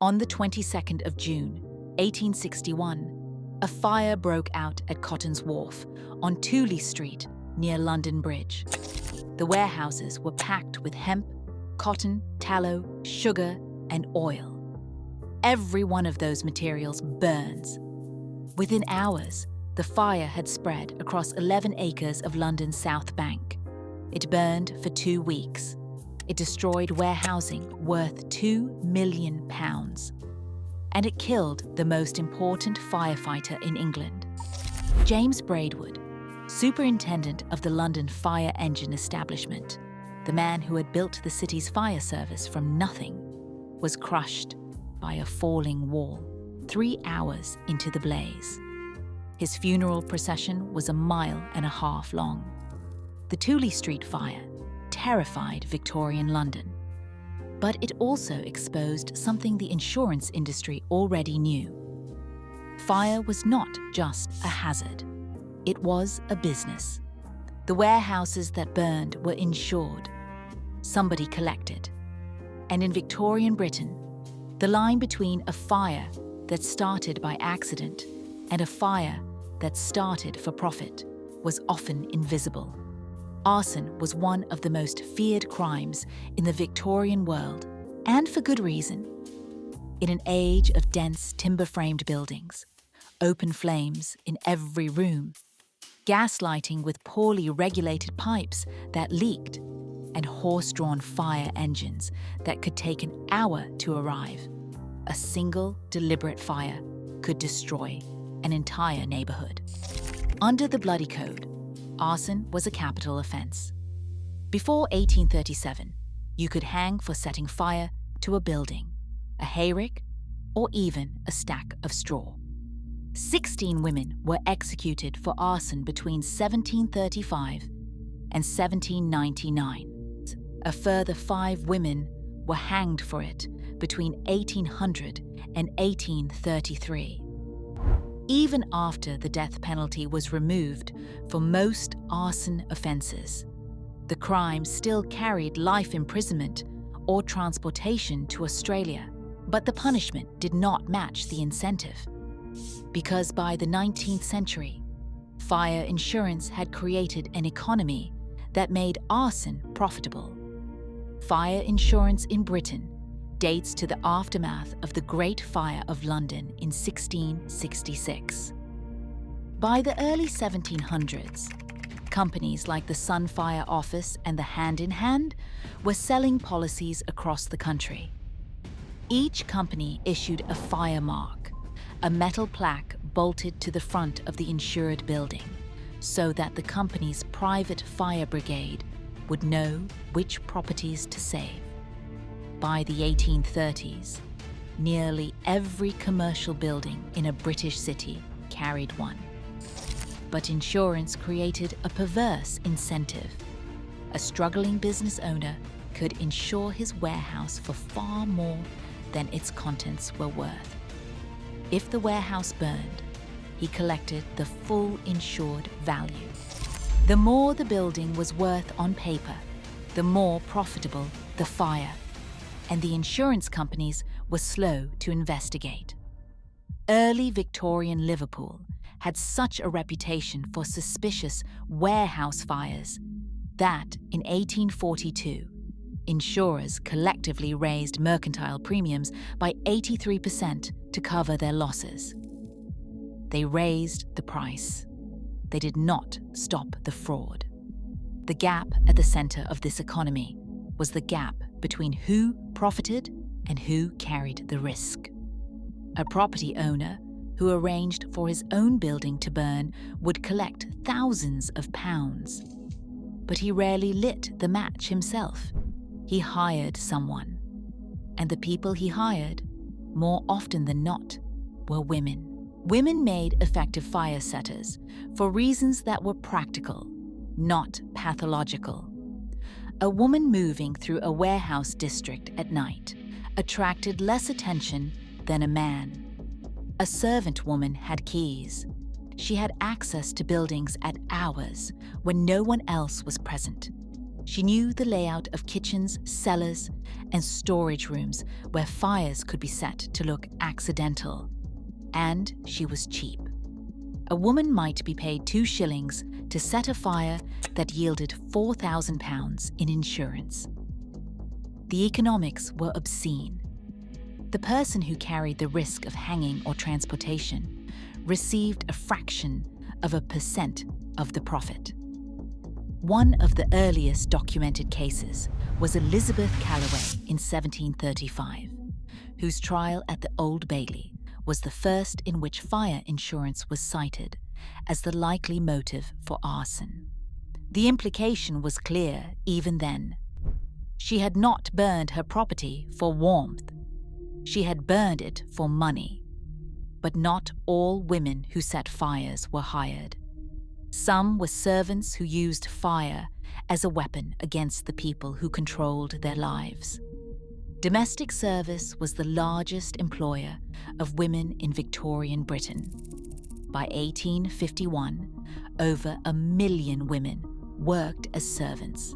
On the 22nd of June, 1861, a fire broke out at Cotton's Wharf on Tooley Street near London Bridge. The warehouses were packed with hemp, cotton, tallow, sugar, and oil. Every one of those materials burns. Within hours, the fire had spread across 11 acres of London's South Bank. It burned for 2 weeks. It destroyed warehousing worth £2 million. And it killed the most important firefighter in England. James Braidwood, superintendent of the London Fire Engine Establishment, the man who had built the city's fire service from nothing, was crushed by a falling wall 3 hours into the blaze. His funeral procession was 1.5 miles long. The Tooley Street fire terrified Victorian London. But it also exposed something the insurance industry already knew. Fire was not just a hazard. It was a business. The warehouses that burned were insured. Somebody collected. And in Victorian Britain, the line between a fire that started by accident and a fire that started for profit was often invisible. Arson was one of the most feared crimes in the Victorian world, and for good reason. In an age of dense timber-framed buildings, open flames in every room, gaslighting with poorly regulated pipes that leaked, and horse-drawn fire engines that could take an hour to arrive, a single deliberate fire could destroy an entire neighborhood. Under the Bloody Code, arson was a capital offense. Before 1837, you could hang for setting fire to a building, a hayrick, or even a stack of straw. 16 women were executed for arson between 1735 and 1799. A further 5 women were hanged for it between 1800 and 1833. Even after the death penalty was removed for most arson offences, the crime still carried life imprisonment or transportation to Australia, but the punishment did not match the incentive. Because by the 19th century, fire insurance had created an economy that made arson profitable. Fire insurance in Britain dates to the aftermath of the Great Fire of London in 1666. By the early 1700s, companies like the Sunfire Office and the Hand in Hand were selling policies across the country. Each company issued a fire mark, a metal plaque bolted to the front of the insured building, so that the company's private fire brigade would know which properties to save. By the 1830s, nearly every commercial building in a British city carried one. But insurance created a perverse incentive. A struggling business owner could insure his warehouse for far more than its contents were worth. If the warehouse burned, he collected the full insured value. The more the building was worth on paper, the more profitable the fire, and the insurance companies were slow to investigate. Early Victorian Liverpool had such a reputation for suspicious warehouse fires that, in 1842, insurers collectively raised mercantile premiums by 83% to cover their losses. They raised the price. They did not stop the fraud. The gap at the center of this economy was the gap between who profited and who carried the risk. A property owner who arranged for his own building to burn would collect thousands of pounds. But he rarely lit the match himself. He hired someone. And the people he hired, more often than not, were women. Women made effective fire setters for reasons that were practical, not pathological. A woman moving through a warehouse district at night attracted less attention than a man. A servant woman had keys. She had access to buildings at hours when no one else was present. She knew the layout of kitchens, cellars, and storage rooms where fires could be set to look accidental. And she was cheap. A woman might be paid 2 shillings to set a fire that yielded £4,000 in insurance. The economics were obscene. The person who carried the risk of hanging or transportation received a fraction of a percent of the profit. One of the earliest documented cases was Elizabeth Calloway in 1735, whose trial at the Old Bailey was the first in which fire insurance was cited as the likely motive for arson. The implication was clear even then. She had not burned her property for warmth. She had burned it for money. But not all women who set fires were hired. Some were servants who used fire as a weapon against the people who controlled their lives. Domestic service was the largest employer of women in Victorian Britain. By 1851, over 1 million women worked as servants.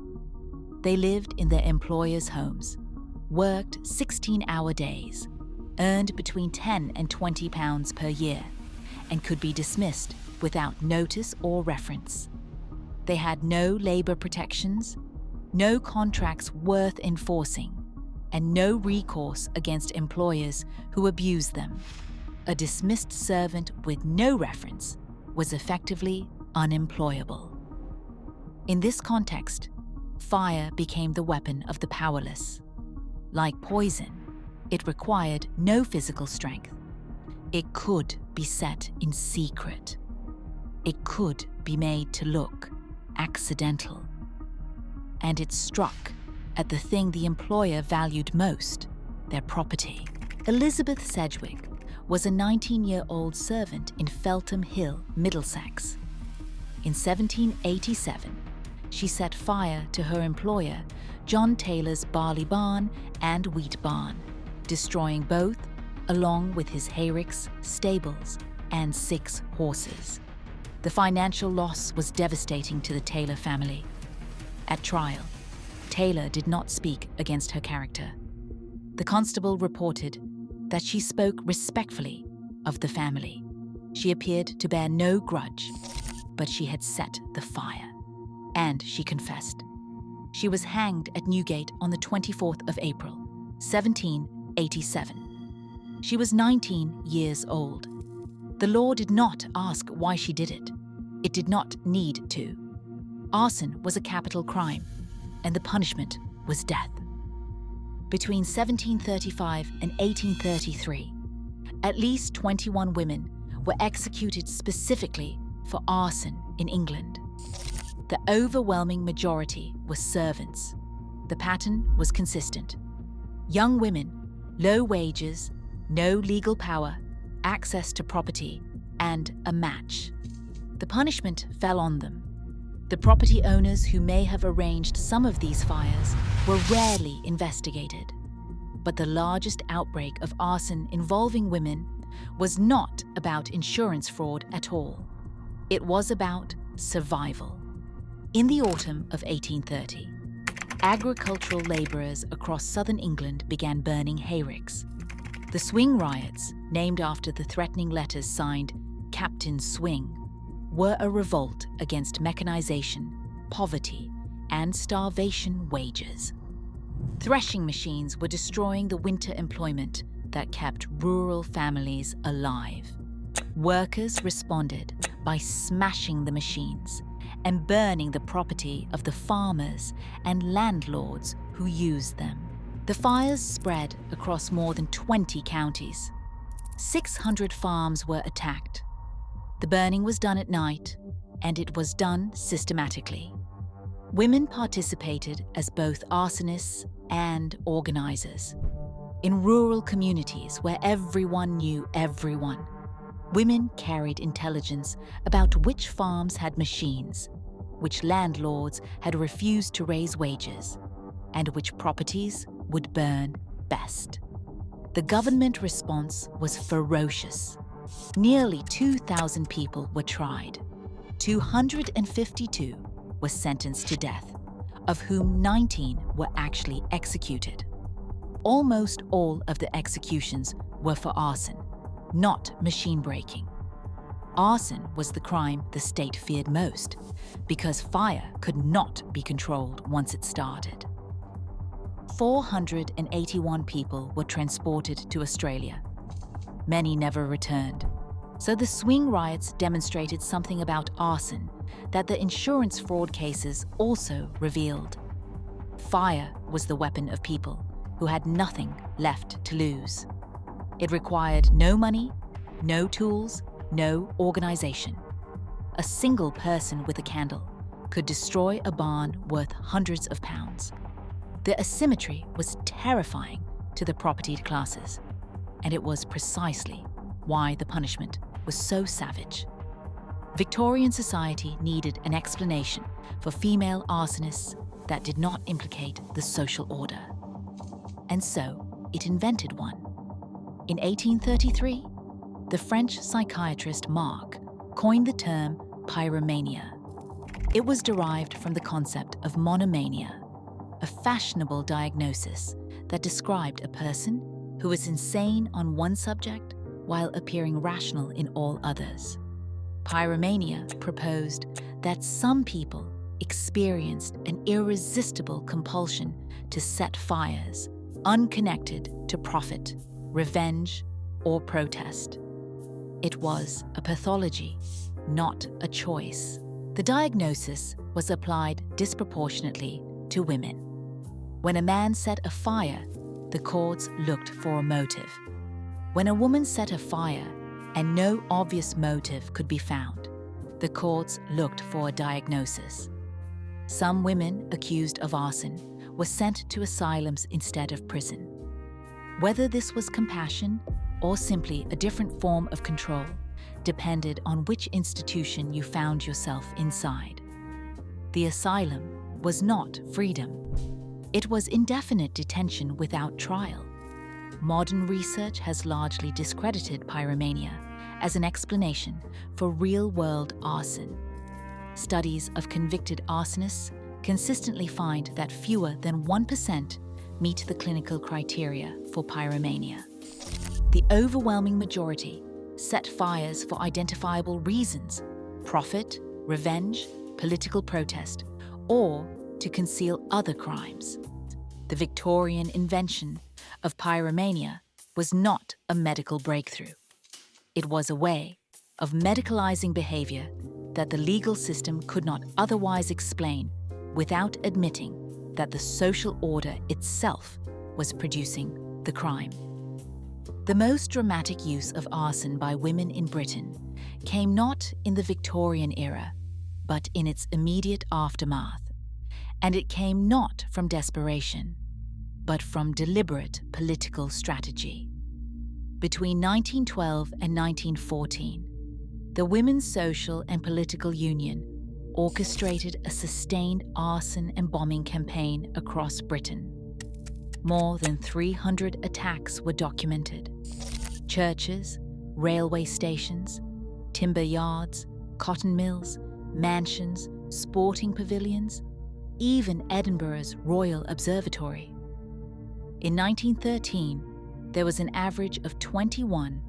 They lived in their employers' homes, worked 16-hour days, earned between £10 and £20 per year, and could be dismissed without notice or reference. They had no labour protections, no contracts worth enforcing, and no recourse against employers who abused them. A dismissed servant with no reference was effectively unemployable. In this context, fire became the weapon of the powerless. Like poison, it required no physical strength. It could be set in secret. It could be made to look accidental. And it struck at the thing the employer valued most, their property. Elizabeth Sedgwick was a 19-year-old servant in Feltham Hill, Middlesex. In 1787, she set fire to her employer, John Taylor's barley barn and wheat barn, destroying both, along with his hayricks, stables, and 6 horses. The financial loss was devastating to the Taylor family. At trial, Taylor did not speak against her character. The constable reported that she spoke respectfully of the family. She appeared to bear no grudge, but she had set the fire. And she confessed. She was hanged at Newgate on the 24th of April, 1787. She was 19 years old. The law did not ask why she did it. It did not need to. Arson was a capital crime, and the punishment was death. Between 1735 and 1833, at least 21 women were executed specifically for arson in England. The overwhelming majority were servants. The pattern was consistent. Young women, low wages, no legal power, access to property, and a match. The punishment fell on them. The property owners who may have arranged some of these fires were rarely investigated. But the largest outbreak of arson involving women was not about insurance fraud at all. It was about survival. In the autumn of 1830, agricultural labourers across southern England began burning hayricks. The Swing riots, named after the threatening letters signed Captain Swing, were a revolt against mechanisation, poverty, and starvation wages. Threshing machines were destroying the winter employment that kept rural families alive. Workers responded by smashing the machines and burning the property of the farmers and landlords who used them. The fires spread across more than 20 counties. 600 farms were attacked. The burning was done at night, and it was done systematically. Women participated as both arsonists and organisers. In rural communities where everyone knew everyone, women carried intelligence about which farms had machines, which landlords had refused to raise wages, and which properties would burn best. The government response was ferocious. Nearly 2,000 people were tried. 252 were sentenced to death, of whom 19 were actually executed. Almost all of the executions were for arson, not machine breaking. Arson was the crime the state feared most, because fire could not be controlled once it started. 481 people were transported to Australia. Many never returned. So the swing riots demonstrated something about arson that the insurance fraud cases also revealed. Fire was the weapon of people who had nothing left to lose. It required no money, no tools, no organization. A single person with a candle could destroy a barn worth hundreds of pounds. The asymmetry was terrifying to the propertied classes, and it was precisely why the punishment was so savage. Victorian society needed an explanation for female arsonists that did not implicate the social order. And so it invented one. In 1833, the French psychiatrist Marc coined the term pyromania. It was derived from the concept of monomania, a fashionable diagnosis that described a person who was insane on one subject while appearing rational in all others. Pyromania proposed that some people experienced an irresistible compulsion to set fires, unconnected to profit, revenge, or protest. It was a pathology, not a choice. The diagnosis was applied disproportionately to women. When a man set a fire, the courts looked for a motive. When a woman set a fire and no obvious motive could be found, the courts looked for a diagnosis. Some women accused of arson were sent to asylums instead of prison. Whether this was compassion or simply a different form of control depended on which institution you found yourself inside. The asylum was not freedom. It was indefinite detention without trial. Modern research has largely discredited pyromania as an explanation for real-world arson. Studies of convicted arsonists consistently find that fewer than 1% meet the clinical criteria for pyromania. The overwhelming majority set fires for identifiable reasons: profit, revenge, political protest, or to conceal other crimes. The Victorian invention of pyromania was not a medical breakthrough. It was a way of medicalizing behavior that the legal system could not otherwise explain without admitting that the social order itself was producing the crime. The most dramatic use of arson by women in Britain came not in the Victorian era, but in its immediate aftermath. And it came not from desperation, but from deliberate political strategy. Between 1912 and 1914, the Women's Social and Political Union orchestrated a sustained arson and bombing campaign across Britain. More than 300 attacks were documented. Churches, railway stations, timber yards, cotton mills, mansions, sporting pavilions, even Edinburgh's Royal Observatory. In 1913, there was an average of 21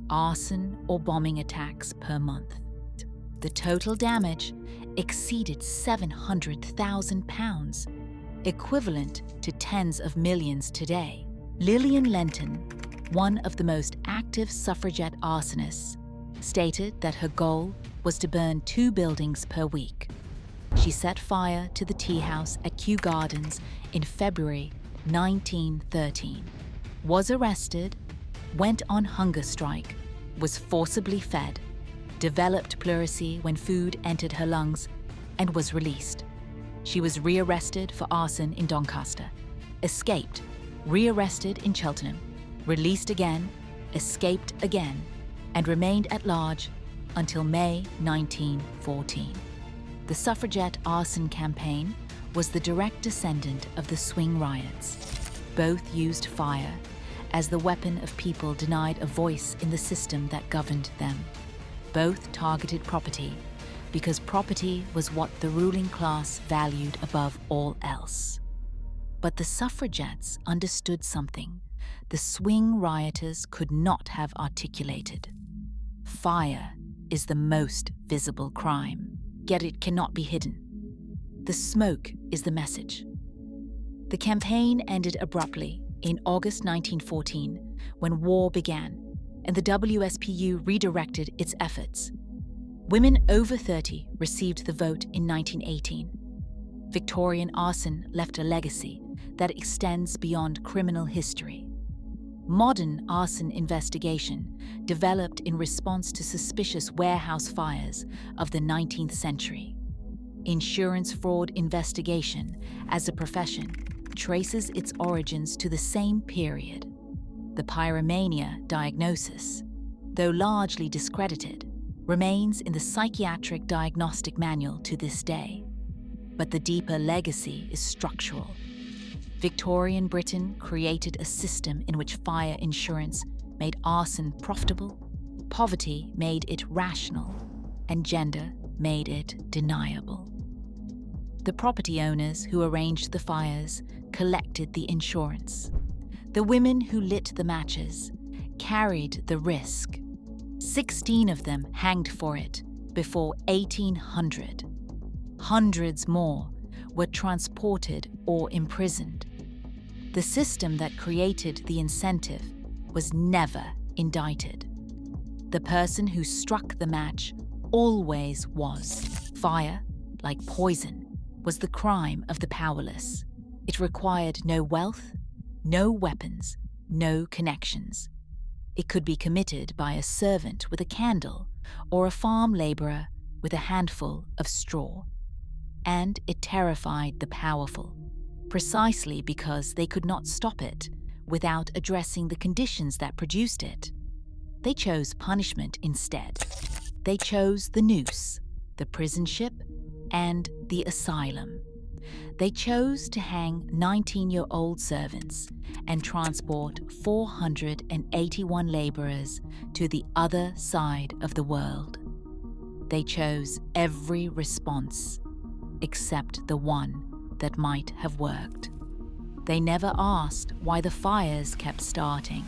arson or bombing attacks per month. The total damage exceeded £700,000, equivalent to tens of millions today. Lillian Lenton, one of the most active suffragette arsonists, stated that her goal was to burn 2 buildings per week. She set fire to the tea house at Kew Gardens in February 1913, was arrested, went on hunger strike, was forcibly fed, developed pleurisy when food entered her lungs, and was released. She was rearrested for arson in Doncaster, escaped, rearrested in Cheltenham, released again, escaped again, and remained at large until May 1914. The suffragette arson campaign was the direct descendant of the swing riots. Both used fire as the weapon of people denied a voice in the system that governed them. Both targeted property, because property was what the ruling class valued above all else. But the suffragettes understood something the swing rioters could not have articulated. Fire is the most visible crime, yet it cannot be hidden. The smoke is the message. The campaign ended abruptly in August 1914 when war began and the WSPU redirected its efforts. Women over 30 received the vote in 1918. Victorian arson left a legacy that extends beyond criminal history. Modern arson investigation developed in response to suspicious warehouse fires of the 19th century. Insurance fraud investigation, as a profession, traces its origins to the same period. The pyromania diagnosis, though largely discredited, remains in the Psychiatric Diagnostic Manual to this day. But the deeper legacy is structural. Victorian Britain created a system in which fire insurance made arson profitable, poverty made it rational, and gender made it deniable. The property owners who arranged the fires collected the insurance. The women who lit the matches carried the risk. 16 of them hanged for it before 1800. Hundreds more were transported or imprisoned. The system that created the incentive was never indicted. The person who struck the match always was. Fire, like poison, was the crime of the powerless. It required no wealth, no weapons, no connections. It could be committed by a servant with a candle or a farm laborer with a handful of straw. And it terrified the powerful, precisely because they could not stop it without addressing the conditions that produced it. They chose punishment instead. They chose the noose, the prison ship, and the asylum. They chose to hang 19-year-old servants and transport 481 laborers to the other side of the world. They chose every response except the one that might have worked. They never asked why the fires kept starting.